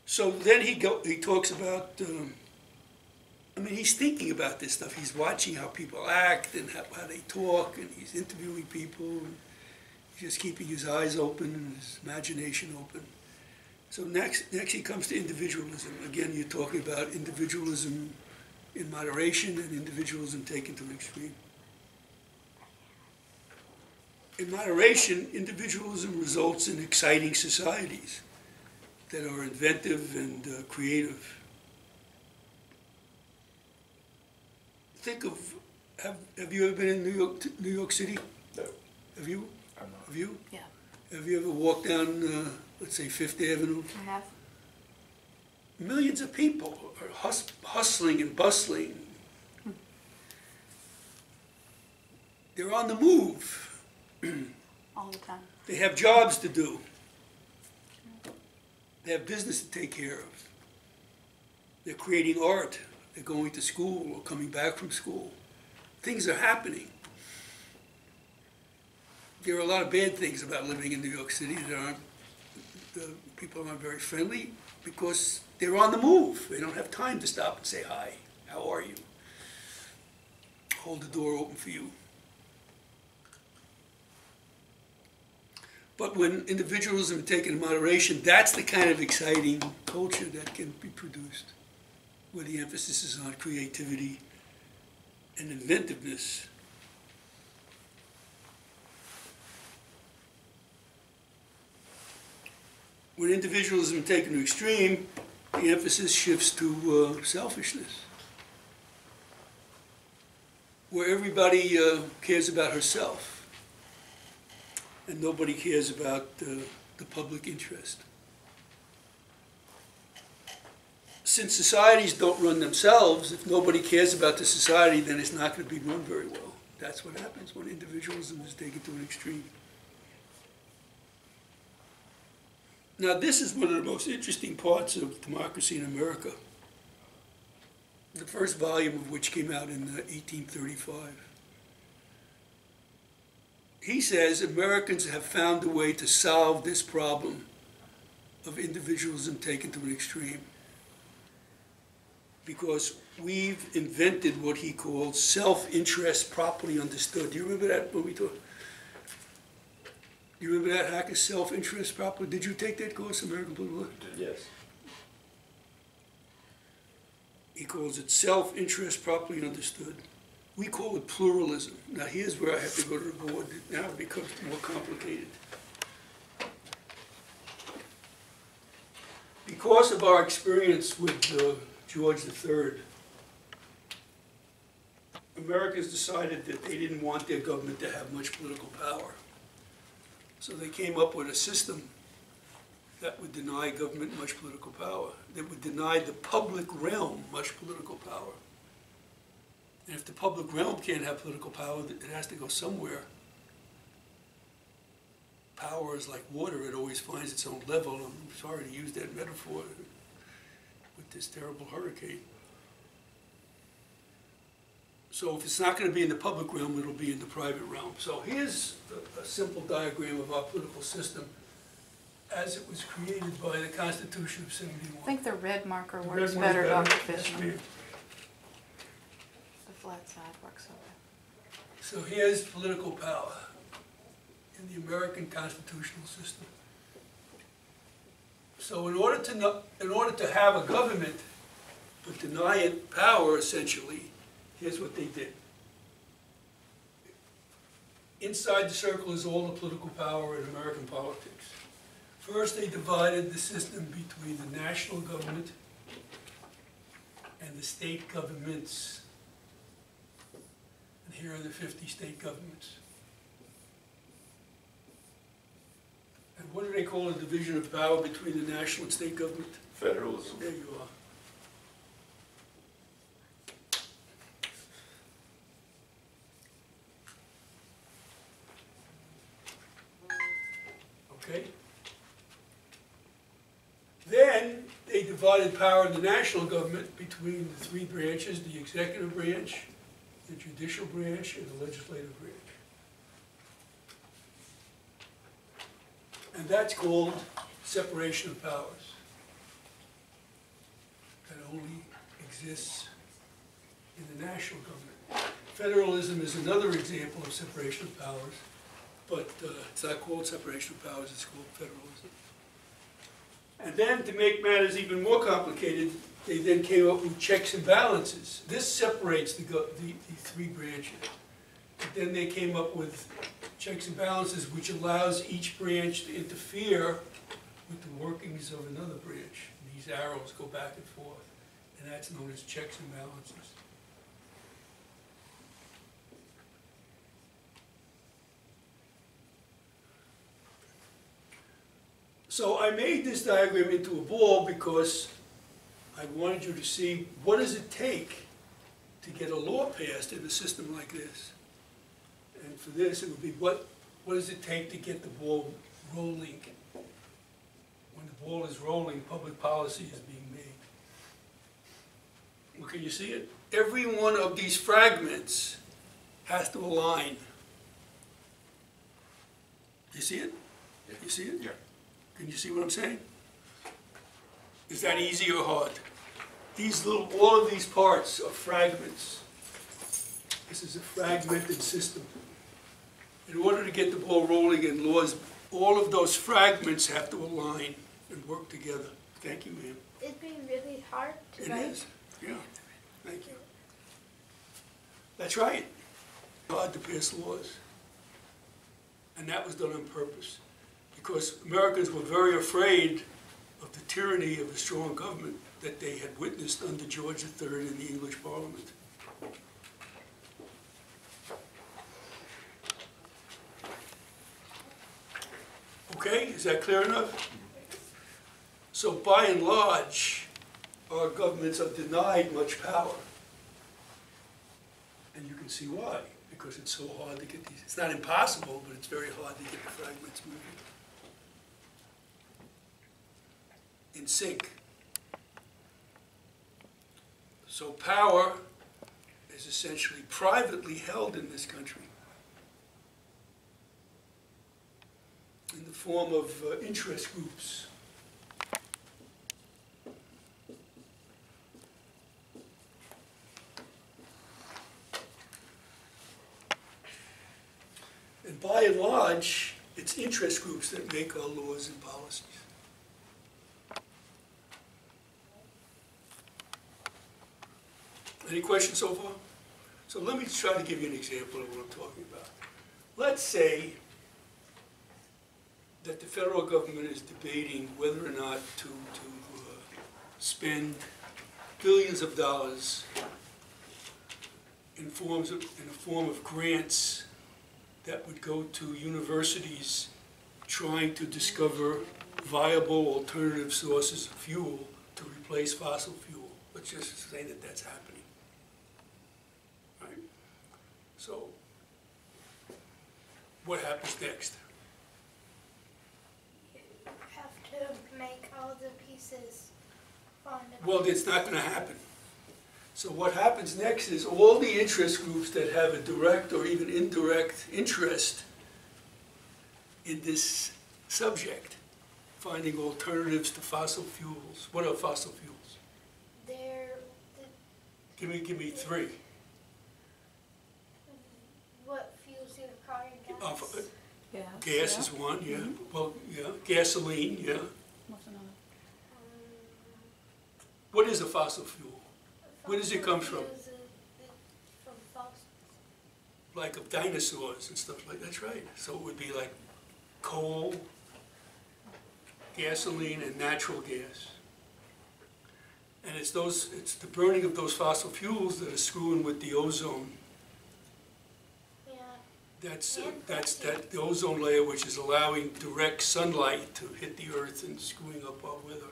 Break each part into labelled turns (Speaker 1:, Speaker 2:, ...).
Speaker 1: So then he talks about, I mean, he's thinking about this stuff. He's watching how people act and how they talk, and he's interviewing people. And he's just keeping his eyes open and his imagination open. So next he comes to individualism. Again, you're talking about individualism in moderation and individualism taken to an extreme. In moderation, individualism results in exciting societies that are inventive and creative. Think of, have you ever been in New York City?
Speaker 2: No.
Speaker 1: Have you?
Speaker 2: I'm not.
Speaker 1: Have you?
Speaker 3: Yeah,
Speaker 1: Have you ever walked down, let's say, Fifth Avenue?
Speaker 3: I have.
Speaker 1: Millions of people are hustling and bustling. They're on the move.
Speaker 3: All the time.
Speaker 1: They have jobs to do. They have business to take care of. They're creating art. They're going to school or coming back from school. Things are happening. There are a lot of bad things about living in New York City. People aren't very friendly because they're on the move. They don't have time to stop and say, hi, how are you? Hold the door open for you. But when individualism is taken in moderation, that's the kind of exciting culture that can be produced, where the emphasis is on creativity and inventiveness. When individualism is taken to extreme, the emphasis shifts to selfishness, where everybody cares about herself and nobody cares about the public interest. Since societies don't run themselves, if nobody cares about the society, then it's not going to be run very well. That's what happens when individualism is taken to an extreme. Now, this is one of the most interesting parts of democracy in America, the first volume of which came out in 1835. He says Americans have found a way to solve this problem of individualism taken to an extreme because we've invented what he called self-interest properly understood. Do you remember that when we talked? Do you remember that, Hacker, self-interest properly? Did you take that course, American Political?
Speaker 2: Yes.
Speaker 1: He calls it self-interest properly understood. We call it pluralism. Now here's where I have to go to the board. Now it becomes more complicated. Because of our experience with George III, Americans decided that they didn't want their government to have much political power. So they came up with a system that would deny government much political power, that would deny the public realm much political power. And if the public realm can't have political power, it has to go somewhere. Power is like water, it always finds its own level. I'm sorry to use that metaphor with this terrible hurricane. So if it's not going to be in the public realm, it'll be in the private realm. So here's a simple diagram of our political system as it was created by the Constitution of '71.
Speaker 3: I think the red marker
Speaker 1: The
Speaker 3: works
Speaker 1: red one's
Speaker 3: better, Dr. Fishman.
Speaker 1: Yes,
Speaker 3: The flat side works okay.
Speaker 1: so here's political power in the American constitutional system. So in order to have a government but deny it power, essentially, here's what they did. Inside the circle is all the political power in American politics. First, they divided the system between the national government and the state governments. And here are the 50 state governments. And what do they call a division of power between the national and state government?
Speaker 2: Federalism.
Speaker 1: There you are. Okay? Then they divided power in the national government between the three branches, the executive branch, the judicial branch, and the legislative branch. And that's called separation of powers. exists in the national government. Federalism is another example of separation of powers, but it's not called separation of powers, it's called federalism. And then, to make matters even more complicated, they then came up with checks and balances. This separates the three branches. But then they came up with checks and balances, which allows each branch to interfere with the workings of another branch. These arrows go back and forth, and that's known as checks and balances. So I made this diagram into a ball because I wanted you to see what does it take to get a law passed in a system like this. And for this, it would be what does it take to get the ball rolling? When the ball is rolling, public policy is being made. Well, can you see it? Every one of these fragments has to align. You see it? You see it?
Speaker 2: Yeah.
Speaker 1: Can you see what I'm saying? Is that easy or hard? All of these parts are fragments. This is a fragmented system. In order to get the ball rolling in laws, all of those fragments have to align and work together. Thank you, ma'am.
Speaker 4: It'd be really hard to
Speaker 1: It
Speaker 4: write.
Speaker 1: is, yeah. Thank you. That's right. Hard to pass laws. And that was done on purpose. Because Americans were very afraid of the tyranny of a strong government that they had witnessed under George III in the English Parliament. Okay, is that clear enough? So by and large, our governments are denied much power. And you can see why, because it's so hard to get these. It's not impossible, but it's very hard to get the fragments moving in sync. So power is essentially privately held in this country in the form of interest groups. And by and large, it's interest groups that make our laws and policies. Any questions so far? So let me try to give you an example of what I'm talking about. Let's say that the federal government is debating whether or not to spend billions of dollars in the form of grants that would go to universities trying to discover viable alternative sources of fuel to replace fossil fuel. Let's just say that that's happening. Right? So, what happens next?
Speaker 4: You have to make all the pieces on the
Speaker 1: Well, it's not going to happen. So what happens next is all the interest groups that have a direct or even indirect interest in this subject, finding alternatives to fossil fuels. What are fossil fuels?
Speaker 4: They're
Speaker 1: Give me three.
Speaker 4: what fuels your car and gas.
Speaker 3: Yeah.
Speaker 1: Gas is one, yeah. Well, yeah. Gasoline, yeah.
Speaker 3: What's another?
Speaker 1: What is a fossil fuel? Where does it come from?
Speaker 4: From fossils.
Speaker 1: Like of dinosaurs and stuff like that. That's right. So it would be like coal, gasoline, and natural gas. And it's the burning of those fossil fuels that are screwing with the ozone.
Speaker 4: Yeah.
Speaker 1: That's the ozone layer, which is allowing direct sunlight to hit the earth and screwing up our weather.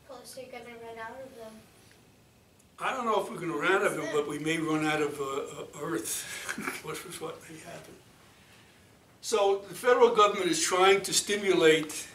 Speaker 4: Plus you're gonna run out of them.
Speaker 1: I don't know if we're going to run out of them, but we may run out of Earth, which is what may happen. So the federal government is trying to stimulate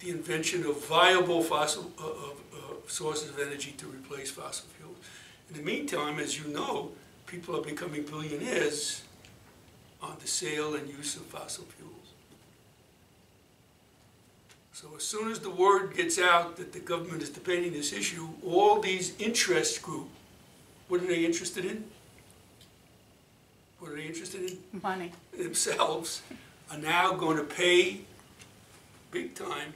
Speaker 1: the invention of viable fossil sources of energy to replace fossil fuels. In the meantime, as you know, people are becoming billionaires on the sale and use of fossil fuels. So as soon as the word gets out that the government is debating this issue, all these interest groups what are they interested in? What are they interested in?
Speaker 3: Money.
Speaker 1: Themselves are now going to pay big time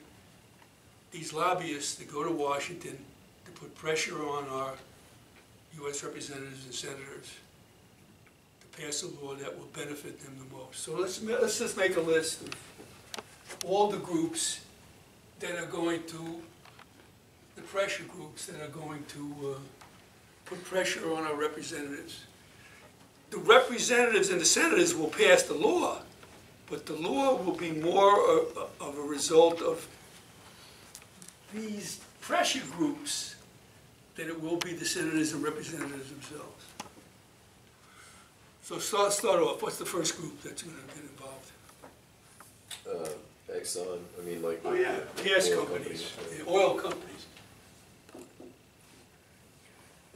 Speaker 1: these lobbyists to go to Washington to put pressure on our U.S. representatives and senators to pass a law that will benefit them the most. So let's just make a list of all the groups that are going to, the pressure groups that are going to put pressure on our representatives. The representatives and the senators will pass the law, but the law will be more of a result of these pressure groups than it will be the senators and representatives themselves. So start off. What's the first group that's going to get involved?
Speaker 2: Exxon, I mean, like.
Speaker 1: Oh yeah, gas
Speaker 2: oil
Speaker 1: companies,
Speaker 2: yeah.
Speaker 1: the oil companies.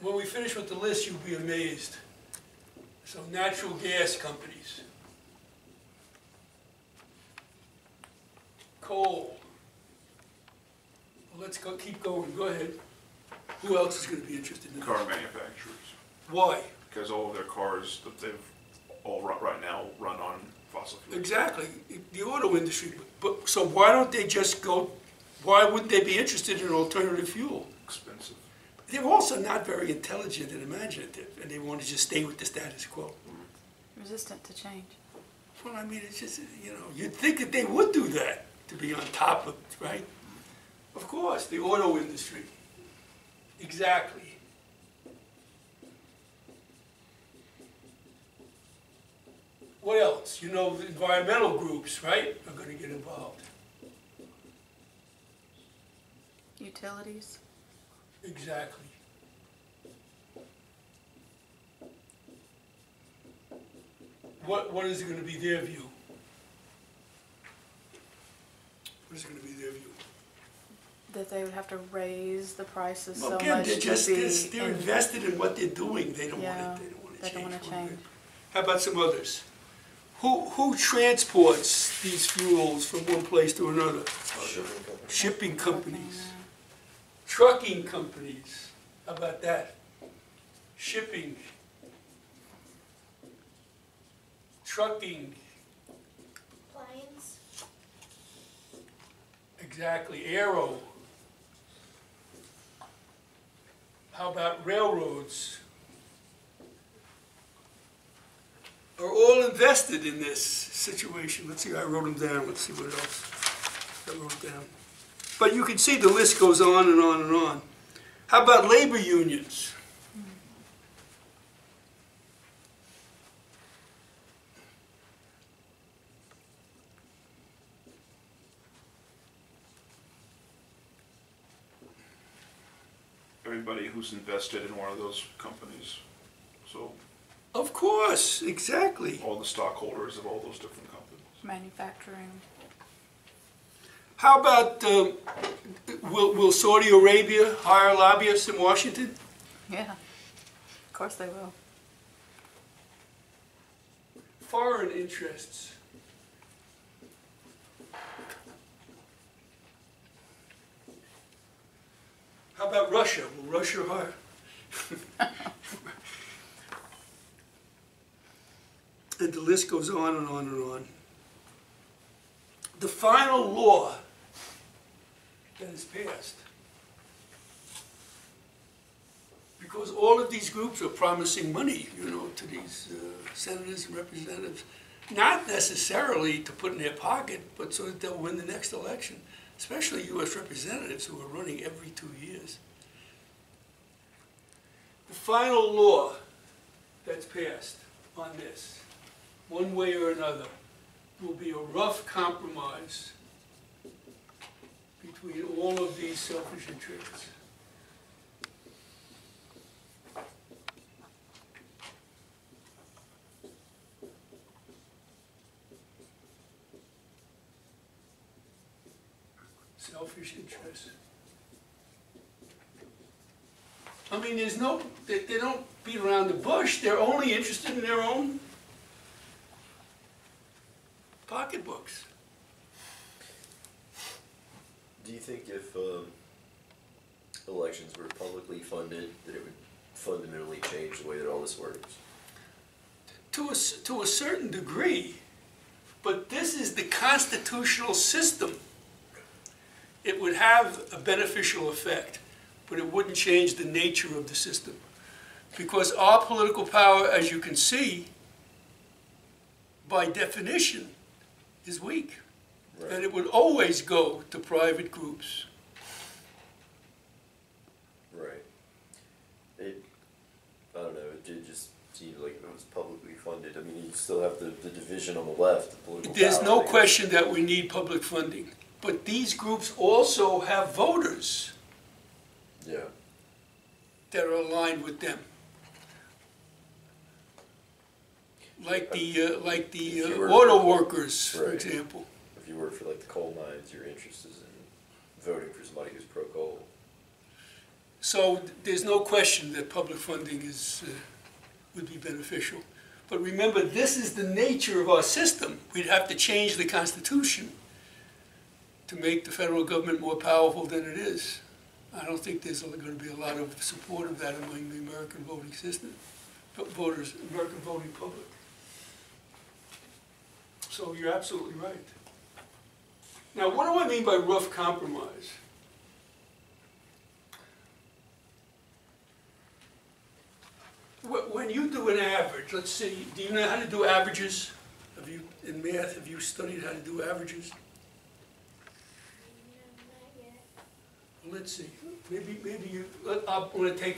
Speaker 1: When we finish with the list, you'll be amazed. So natural gas companies, coal. Well, let's go. Keep going. Go ahead. Who else is going to be interested in this?
Speaker 5: Car manufacturers,
Speaker 1: Why?
Speaker 5: because all of their cars that they've all right now run on fossil fuels.
Speaker 1: Exactly. The auto industry. But so why don't they just go? Why wouldn't they be interested in alternative fuel?
Speaker 5: Expensive.
Speaker 1: They're also not very intelligent and imaginative, and they want to just stay with the status quo.
Speaker 3: Resistant to change.
Speaker 1: Well, I mean, it's just, you know, you'd think that they would do that, to be on top of, right? Of course, the auto industry. Exactly. What else? You know, the environmental groups, right, are going to get involved.
Speaker 3: Utilities.
Speaker 1: Exactly. What is going to be their view? What is going to be their view?
Speaker 3: That they would have to raise the prices
Speaker 1: Well,
Speaker 3: so
Speaker 1: again,
Speaker 3: much
Speaker 1: they're just,
Speaker 3: to be.
Speaker 1: they're invested in what they're doing. They don't
Speaker 3: Yeah,
Speaker 1: want it. They don't want to
Speaker 3: they
Speaker 1: change.
Speaker 3: don't want to
Speaker 1: one bit.
Speaker 3: change.
Speaker 1: How about some others? Who transports these fuels from one place to another? Shipping companies. Trucking companies. How about that? Shipping. Trucking.
Speaker 4: Planes.
Speaker 1: Exactly. Aero. How about railroads? Are all invested in this situation. Let's see, I wrote them down. Let's see what else I wrote down. But you can see the list goes on and on and on. How about labor unions?
Speaker 5: Everybody who's invested in one of those companies, so
Speaker 1: Of course, exactly.
Speaker 5: all the stockholders of all those different companies.
Speaker 3: Manufacturing.
Speaker 1: How about, will Saudi Arabia hire lobbyists in Washington?
Speaker 3: Yeah. Of course they will.
Speaker 1: Foreign interests. How about Russia? Will Russia hire? And the list goes on and on and on. The final law that is passed, because all of these groups are promising money, you know, to these senators and representatives, not necessarily to put in their pocket, but so that they'll win the next election, especially U.S. representatives who are running every 2 years. The final law that's passed on this, one way or another, will be a rough compromise between all of these selfish interests. Selfish interests. I mean, there's no, they don't beat around the bush. They're only interested in their own pocketbooks.
Speaker 2: Do you think if elections were publicly funded, that it would fundamentally change the way that all this works?
Speaker 1: To a certain degree, but this is the constitutional system. It would have a beneficial effect, but it wouldn't change the nature of the system. Because our political power, as you can see, by definition, is weak.
Speaker 2: Right.
Speaker 1: And it would always go to private groups.
Speaker 2: Right. I don't know, it did just seem like it was publicly funded. I mean, you still have the division on the left, the political
Speaker 1: There's
Speaker 2: power,
Speaker 1: no
Speaker 2: I guess.
Speaker 1: question that we need public funding. But these groups also have voters
Speaker 2: Yeah.
Speaker 1: that are aligned with them. Like the auto workers, for
Speaker 2: Right.
Speaker 1: example.
Speaker 2: If you work for like the coal mines, your interest is in voting for somebody who's pro-coal.
Speaker 1: So there's no question that public funding would be beneficial. But remember, this is the nature of our system. We'd have to change the Constitution to make the federal government more powerful than it is. I don't think there's going to be a lot of support of that among the American voting system, voters, American voting public. So you're absolutely right. Now, what do I mean by rough compromise? When you do an average, let's see, do you know how to do averages? In math, have you studied how to do averages?
Speaker 4: Not yet.
Speaker 1: Well, let's see, maybe you, I'm going to take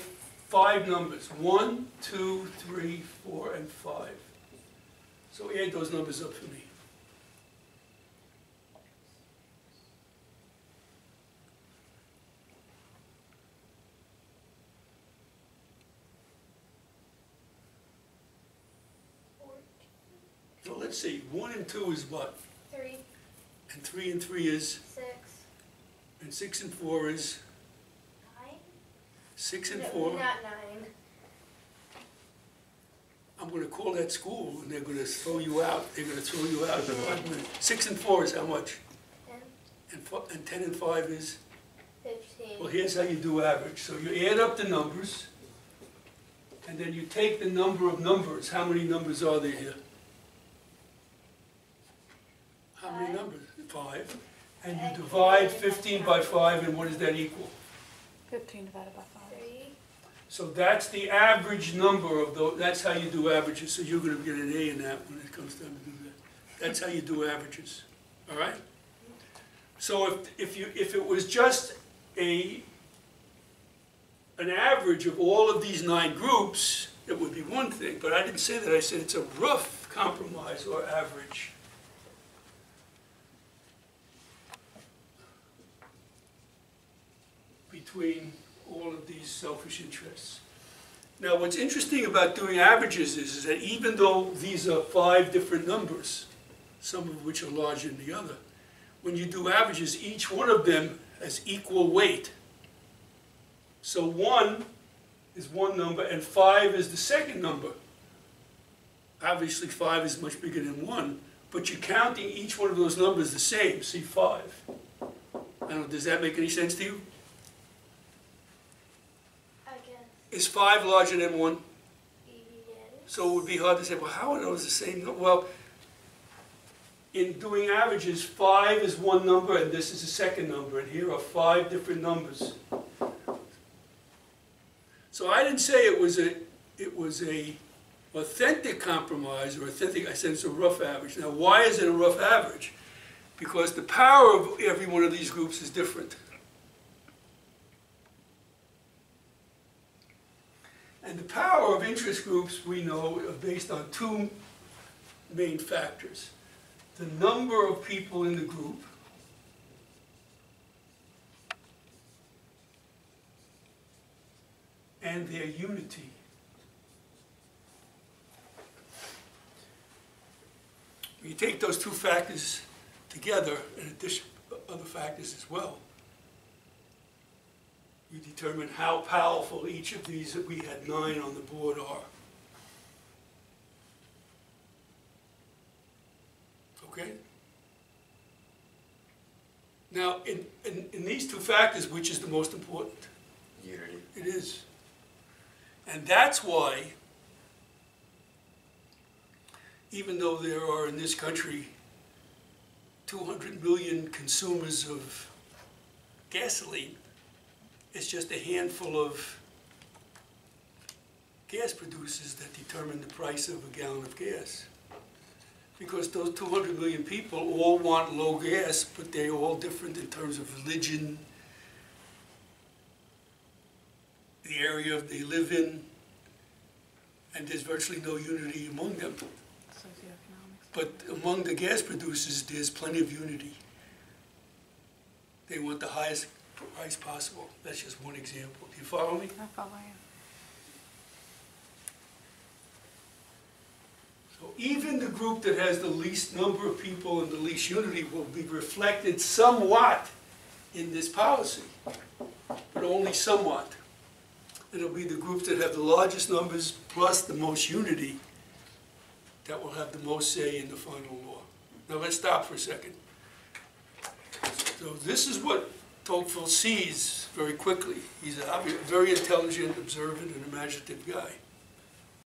Speaker 1: 5 numbers, 1, 2, 3, 4, and 5. So add those numbers up for me. So let's see, 1 and 2 is what?
Speaker 4: 3,
Speaker 1: And 3 and 3 is?
Speaker 4: 6,
Speaker 1: And 6 and 4 is?
Speaker 4: 9?
Speaker 1: 6 and
Speaker 4: No,
Speaker 1: 4.
Speaker 4: not 9.
Speaker 1: I'm going to call that school, and they're going to throw you out. They're going to throw you out in 5 minutes. 6 and 4 is how much?
Speaker 4: 10,
Speaker 1: And 10 and 5 is?
Speaker 4: 15.
Speaker 1: Well, here's how you do average. So you add up the numbers, and then you take the number of numbers. How many numbers are there here? How many
Speaker 4: 5.
Speaker 1: numbers? 5. And you divide 15 by 5, and what does that equal?
Speaker 3: 15 divided by 5.
Speaker 4: 3,
Speaker 1: So that's the average number of those. That's how you do averages. So you're going to get an A in that when it comes time to do that. That's how you do averages. All right? So if it was just an average of all of these 9 groups, it would be one thing. But I didn't say that. I said it's a rough compromise or average. Between all of these selfish interests. Now, what's interesting about doing averages is that even though these are 5 different numbers, some of which are larger than the other, when you do averages, each one of them has equal weight. So 1 is one number, and 5 is the second number. Obviously, 5 is much bigger than 1, but you're counting each one of those numbers the same. See, 5. I don't know, does that make any sense to you?
Speaker 4: I guess.
Speaker 1: Is 5 larger than 1?
Speaker 4: Yes.
Speaker 1: So it would be hard to say, well, how are those the same? Well, in doing averages, 5 is one number, and this is the second number, and here are 5 different numbers. So I didn't say it was a authentic compromise or authentic. I said it's a rough average. Now, why is it a rough average? Because the power of every one of these groups is different. And the power of interest groups, we know, are based on 2 main factors. The number of people in the group and their unity. You take those 2 factors together, in addition to other factors as well, you determine how powerful each of these that we had 9 on the board are. Okay? Now, in these 2 factors, which is the most important?
Speaker 2: Unity.
Speaker 1: It is. And that's why, even though there are in this country 200 million consumers of gasoline, it's just a handful of gas producers that determine the price of a gallon of gas. Because those 200 million people all want low gas, but they're all different in terms of religion, the area they live in, and there's virtually no unity among them.
Speaker 3: Socioeconomics.
Speaker 1: But among the gas producers, there's plenty of unity. They want the highest price possible. That's just one example. Do you follow me?
Speaker 3: I follow you.
Speaker 1: So even the group that has the least number of people and the least unity will be reflected somewhat in this policy, but only somewhat. It'll be the groups that have the largest numbers plus the most unity that will have the most say in the final law. Now let's stop for a second. So this is what Tocqueville sees very quickly. He's a very intelligent, observant, and imaginative guy.